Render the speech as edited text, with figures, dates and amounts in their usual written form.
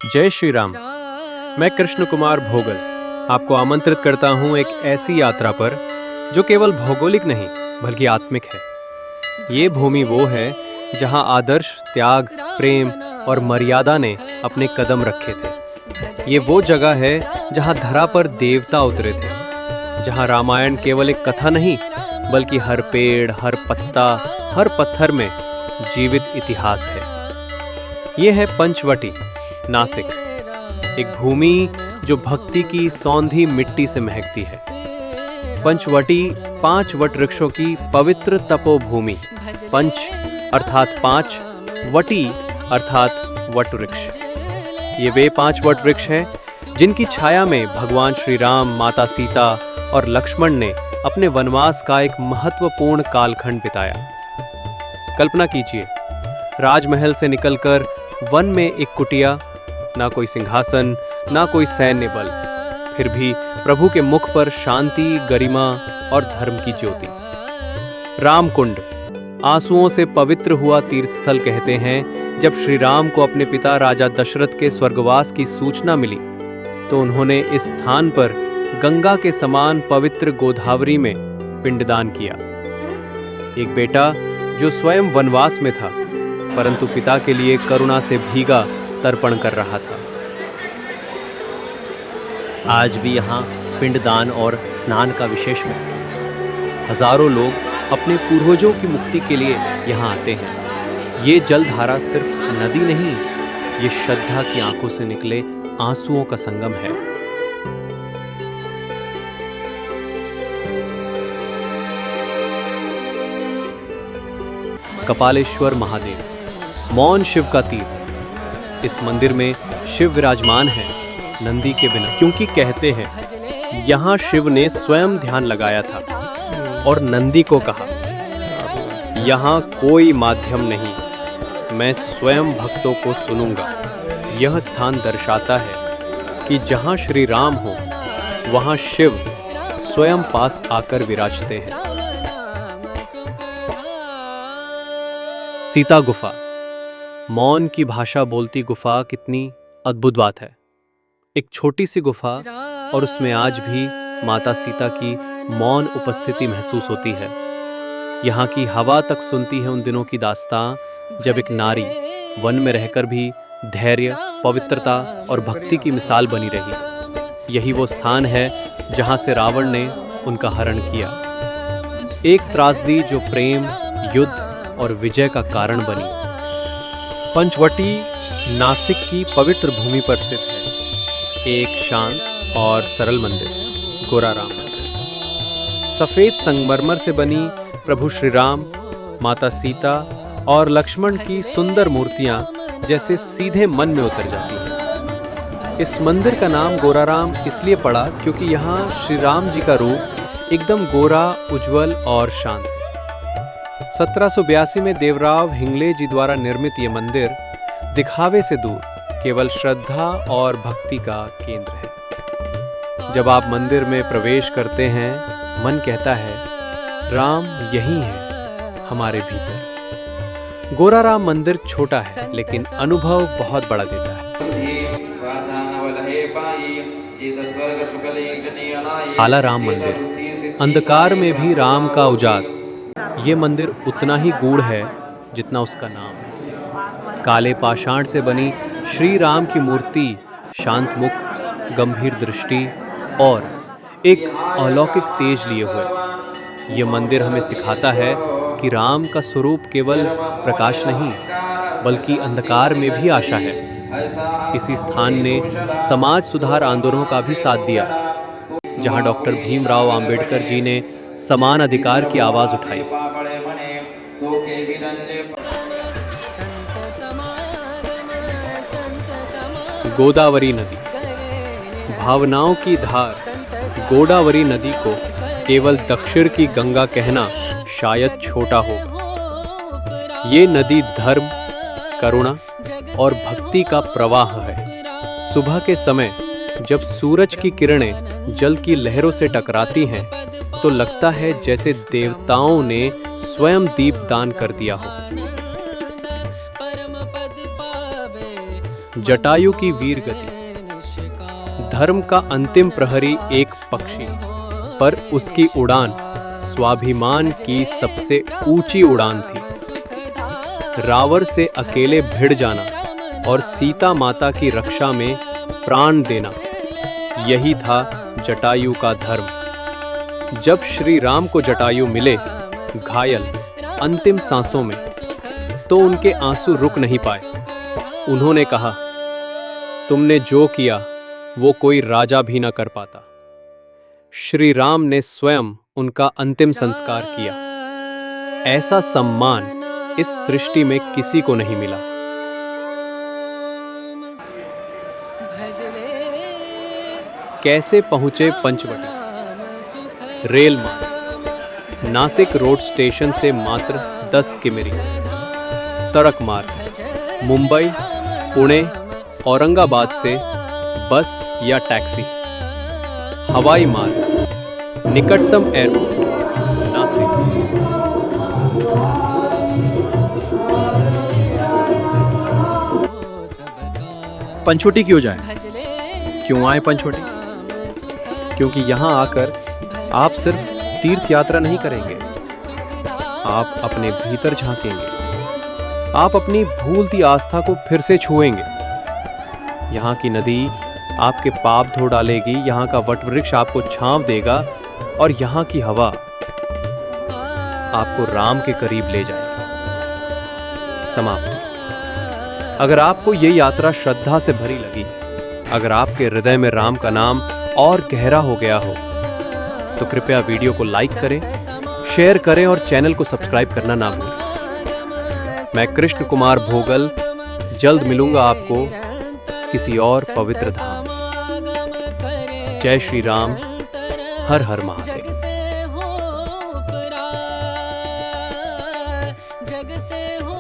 जय श्री राम। मैं कृष्ण कुमार भोगल आपको आमंत्रित करता हूं एक ऐसी यात्रा पर जो केवल भौगोलिक नहीं बल्कि आत्मिक है। ये भूमि वो है जहां आदर्श, त्याग, प्रेम और मर्यादा ने अपने कदम रखे थे। ये वो जगह है जहां धरा पर देवता उतरे थे, जहां रामायण केवल एक कथा नहीं बल्कि हर पेड़, हर पत्ता, हर पत्थर में जीवित इतिहास है। ये है पंचवटी, नासिक, एक भूमि जो भक्ति की सौंधी मिट्टी से महकती है। पंचवटी 5 वट वृक्षों की पवित्र तपोभूमि। पंच अर्थात 5, वटी अर्थात वट वृक्ष। ये वे 5 वट वृक्ष हैं जिनकी छाया में भगवान श्री राम, माता सीता और लक्ष्मण ने अपने वनवास का एक महत्वपूर्ण कालखंड बिताया। कल्पना कीजिए, राजमहल से निकलकर वन में एक कुटिया, ना कोई सिंहासन, ना कोई सैन्य बल, फिर भी प्रभु के मुख पर शांति, गरिमा और धर्म की ज्योति। रामकुंड, आंसुओं से पवित्र हुआ तीर्थस्थल कहते हैं। जब श्री राम को अपने पिता राजा दशरथ के स्वर्गवास की सूचना मिली तो उन्होंने इस स्थान पर गंगा के समान पवित्र गोदावरी में पिंडदान किया। एक बेटा जो स्वयं वनवास में था परंतु पिता के लिए करुणा से भीगा तर्पण कर रहा था। आज भी यहाँ पिंडदान और स्नान का विशेष महत्व। हजारों लोग अपने पूर्वजों की मुक्ति के लिए यहाँ आते हैं। ये जलधारा सिर्फ नदी नहीं, ये श्रद्धा की आंखों से निकले आंसुओं का संगम है। कपालेश्वर महादेव, मौन शिव का तीर। इस मंदिर में शिव विराजमान है, नंदी के बिना, क्योंकि कहते हैं यहाँ शिव ने स्वयं ध्यान लगाया था और नंदी को कहा, यहाँ कोई माध्यम नहीं, मैं स्वयं भक्तों को सुनूंगा। यह स्थान दर्शाता है कि जहाँ श्री राम हो वहाँ शिव स्वयं पास आकर विराजते हैं। सीता गुफा, मौन की भाषा बोलती गुफा, कितनी अद्भुत बात है। एक छोटी सी गुफा और उसमें आज भी माता सीता की मौन उपस्थिति महसूस होती है। यहाँ की हवा तक सुनती है उन दिनों की दास्तां जब एक नारी वन में रहकर भी धैर्य, पवित्रता और भक्ति की मिसाल बनी रही। यही वो स्थान है जहाँ से रावण ने उनका हरण किया। एक त्रासदी जो प्रेम, युद्ध और विजय का कारण बनी। पंचवटी नासिक की पवित्र भूमि पर स्थित है एक शांत और सरल मंदिर, गोराराम मंदिर। सफेद संगमरमर से बनी प्रभु श्री राम, माता सीता और लक्ष्मण की सुंदर मूर्तियां जैसे सीधे मन में उतर जाती हैं। इस मंदिर का नाम गोराराम इसलिए पड़ा क्योंकि यहाँ श्री राम जी का रूप एकदम गोरा, उज्जवल और शांत है। 1782 में देवराव हिंगले जी द्वारा निर्मित ये मंदिर दिखावे से दूर केवल श्रद्धा और भक्ति का केंद्र है। जब आप मंदिर में प्रवेश करते हैं, मन कहता है राम यहीं है हमारे भीतर। गोराराम मंदिर छोटा है लेकिन अनुभव बहुत बड़ा देता है। आला राम मंदिर, अंधकार में भी राम का उजास। ये मंदिर उतना ही गूढ़ है जितना उसका नाम। काले पाषाण से बनी श्री राम की मूर्ति, शांत मुख, गंभीर दृष्टि और एक अलौकिक तेज लिए हुए। ये मंदिर हमें सिखाता है कि राम का स्वरूप केवल प्रकाश नहीं बल्कि अंधकार में भी आशा है। इसी स्थान ने समाज सुधार आंदोलनों का भी साथ दिया, जहां डॉक्टर भीमराव अंबेडकर जी ने समान अधिकार की आवाज उठाई। गोदावरी नदी, भावनाओं की धार। गोदावरी नदी को केवल दक्षिण की गंगा कहना शायद छोटा होगा। ये नदी धर्म, करुणा और भक्ति का प्रवाह है। सुबह के समय जब सूरज की किरणें जल की लहरों से टकराती हैं तो लगता है जैसे देवताओं ने स्वयं दीप दान कर दिया हो। जटायु की वीर गति। धर्म का अंतिम प्रहरी एक पक्षी, पर उसकी उड़ान स्वाभिमान की सबसे ऊंची उड़ान थी। रावण से अकेले भिड़ जाना और सीता माता की रक्षा में प्राण देना, यही था जटायु का धर्म। जब श्री राम को जटायु मिले घायल अंतिम सांसों में, तो उनके आंसू रुक नहीं पाए। उन्होंने कहा, तुमने जो किया वो कोई राजा भी न कर पाता। श्री राम ने स्वयं उनका अंतिम संस्कार किया। ऐसा सम्मान इस सृष्टि में किसी को नहीं मिला। कैसे पहुंचे पंचवटी? रेल मार्ग। नासिक रोड स्टेशन से मात्र 10 किमी। सड़क मार्ग। मुंबई, पुणे, औरंगाबाद से बस या टैक्सी। हवाई मार्ग। निकटतम एयरपोर्ट नासिक। पंचवटी क्यों जाएं? क्यों आए पंचवटी? क्योंकि यहाँ आकर आप सिर्फ तीर्थ यात्रा नहीं करेंगे, आप अपने भीतर झांकेंगे। आप अपनी भूलती आस्था को फिर से छुएंगे। यहाँ की नदी आपके पाप धो डालेगी, यहाँ का वटवृक्ष आपको छांव देगा और यहाँ की हवा आपको राम के करीब ले जाएगी। समाप्ति। अगर आपको ये यात्रा श्रद्धा से भरी लगी, अगर आपके हृदय में राम का नाम और गहरा हो गया हो, तो कृपया वीडियो को लाइक करें, शेयर करें और चैनल को सब्सक्राइब करना ना भूलें। मैं कृष्ण कुमार भोगल जल्द मिलूंगा आपको किसी और पवित्र धाम। जय श्री राम। हर हर महादेव। जग से हो